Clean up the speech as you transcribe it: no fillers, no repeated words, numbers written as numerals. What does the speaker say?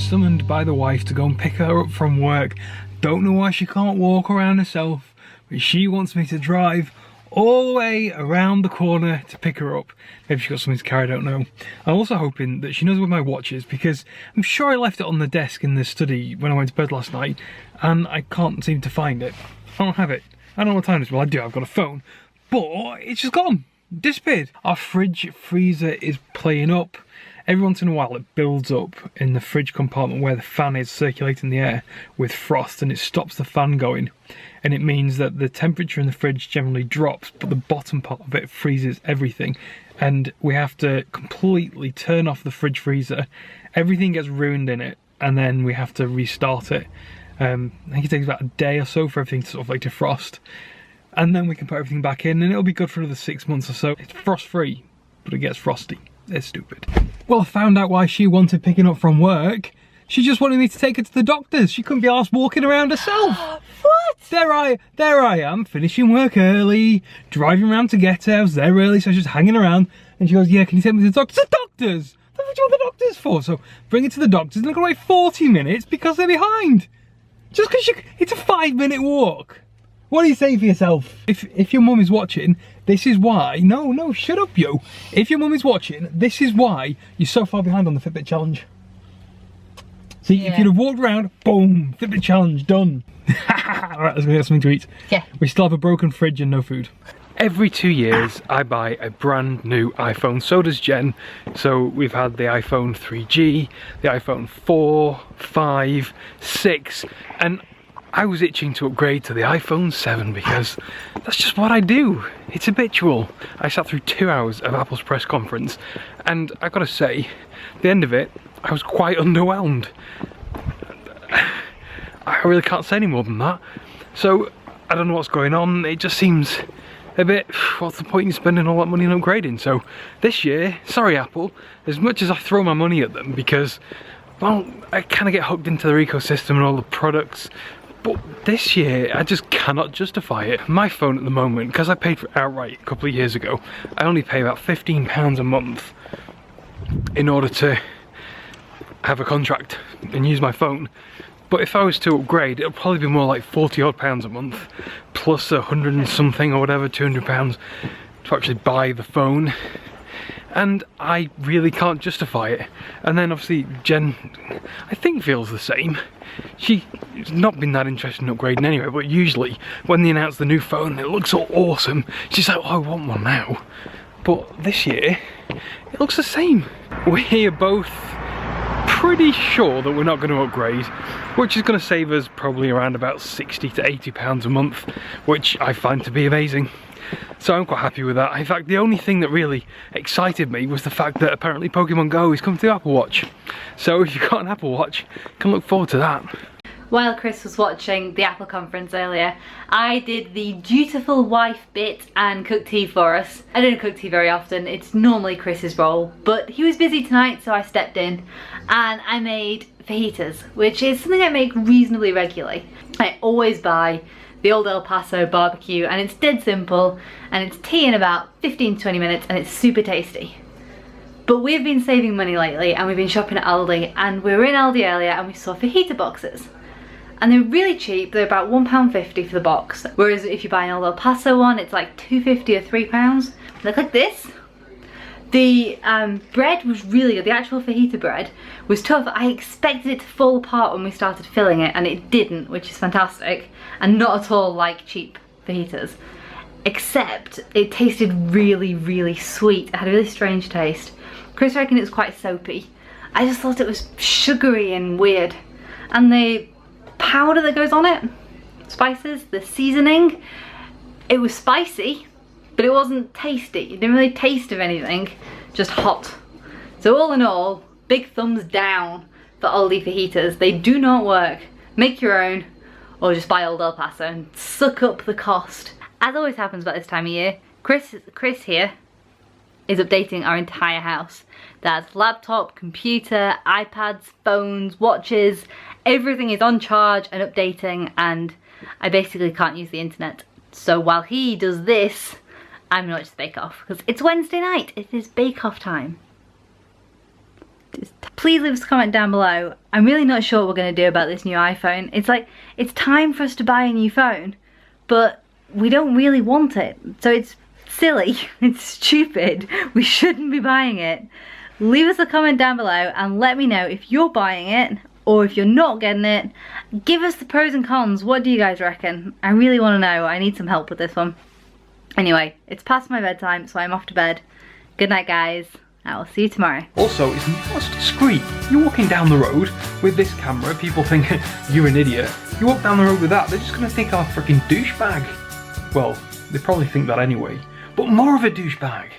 summoned by the wife to go and pick her up from work. Don't know why she can't walk around herself, but she wants me to drive all the way around the corner to pick her up. Maybe she got something to carry, I don't know. I'm also hoping that she knows where my watch is, because I'm sure I left it on the desk in the study when I went to bed last night, and I can't seem to find it. I don't have it. I don't know what time it is. Well, I do, I've got a phone, but it's just gone. Disappeared. Our fridge freezer is playing up. Every once in a while it builds up in the fridge compartment where the fan is circulating the air with frost, and it stops the fan going, and it means that the temperature in the fridge generally drops, but the bottom part of it freezes everything, and we have to completely turn off the fridge freezer. Everything gets ruined in it, and then we have to restart it. I think it takes about a day or so for everything to sort of like defrost, and then we can put everything back in, and it'll be good for another 6 months or so. It's frost free, but it gets frosty. It's stupid. Well, I found out why she wanted picking up from work. She just wanted me to take her to the doctor's. She couldn't be arsed walking around herself. What? There I am, finishing work early, driving around to get her. I was there early, so I was just hanging around. And she goes, yeah, can you take me to the doctor's? The doctor's? What do you want the doctor's for? So bring her to the doctor's, and they're going to wait 40 minutes because they're behind. Just because it's a 5-minute walk. What do you say for yourself? If your mum is watching, this is why. No, shut up, yo. If your mum is watching, this is why you're so far behind on the Fitbit challenge. See, yeah. If you'd have walked around, boom, Fitbit challenge done. Alright, let's go get something to eat. Yeah. We still have a broken fridge and no food. Every 2 years, I buy a brand new iPhone. So does Jen. So we've had the iPhone 3G, the iPhone 4, 5, 6, and I was itching to upgrade to the iPhone 7 because that's just what I do. It's habitual. I sat through 2 hours of Apple's press conference, and I gotta say, at the end of it, I was quite underwhelmed. I really can't say any more than that. So, I don't know what's going on. It just seems a bit, what's the point in spending all that money on upgrading? So, this year, sorry Apple, as much as I throw my money at them because, well, I kind of get hooked into their ecosystem and all the products, but this year, I just cannot justify it. My phone at the moment, because I paid for it outright a couple of years ago, I only pay about £15 a month in order to have a contract and use my phone. But if I was to upgrade, it'll probably be more like £40 odd a month, plus 100 and something or whatever, £200 to actually buy the phone. And I really can't justify it. And then obviously Jen, I think, feels the same. She's not been that interested in upgrading anyway, but usually when they announce the new phone, it looks all awesome, she's like, oh, I want one now. But this year, it looks the same. We're both pretty sure that we're not going to upgrade, which is going to save us probably around about £60 to £80 a month, which I find to be amazing. So I'm quite happy with that. In fact, the only thing that really excited me was the fact that apparently Pokemon Go is coming to the Apple Watch. So if you've got an Apple Watch, you can look forward to that. While Chris was watching the Apple conference earlier, I did the dutiful wife bit and cooked tea for us. I don't cook tea very often, it's normally Chris's role, but he was busy tonight so I stepped in and I made fajitas, which is something I make reasonably regularly. I always buy the old El Paso barbecue and it's dead simple and it's tea in about 15-20 minutes and it's super tasty. But we've been saving money lately and we've been shopping at Aldi, and we were in Aldi earlier and we saw fajita boxes. And they're really cheap, they're about £1.50 for the box. Whereas if you buy an old El Paso one, it's like £2.50 or £3. Look like this. The bread was really good, the actual fajita bread was tough. I expected it to fall apart when we started filling it and it didn't, which is fantastic. And not at all like cheap fajitas. Except it tasted really, really sweet. It had a really strange taste. Chris reckoned it was quite soapy. I just thought it was sugary and weird. And the powder that goes on it, spices, the seasoning, it was spicy, but it wasn't tasty. It didn't really taste of anything, just hot. So all in all, big thumbs down for Aldi fajitas. They do not work. Make your own, or just buy old El Paso and suck up the cost. As always happens about this time of year, Chris here is updating our entire house. That's laptop, computer, iPads, phones, watches, everything is on charge and updating, and I basically can't use the internet. So while he does this, I'm gonna watch the Bake Off, because it's Wednesday night, it is Bake Off time. Please leave us a comment down below. I'm really not sure what we're going to do about this new iPhone. It's like, it's time for us to buy a new phone, but we don't really want it. So it's silly, it's stupid. We shouldn't be buying it. Leave us a comment down below and let me know if you're buying it or if you're not getting it. Give us the pros and cons. What do you guys reckon? I really want to know. I need some help with this one. Anyway, it's past my bedtime, so I'm off to bed. Good night, guys. I will see you tomorrow. Also, it's not as discreet. You're walking down the road with this camera, people think you're an idiot. You walk down the road with that, they're just gonna think I'm a freaking douchebag. Well, they probably think that anyway, but more of a douchebag.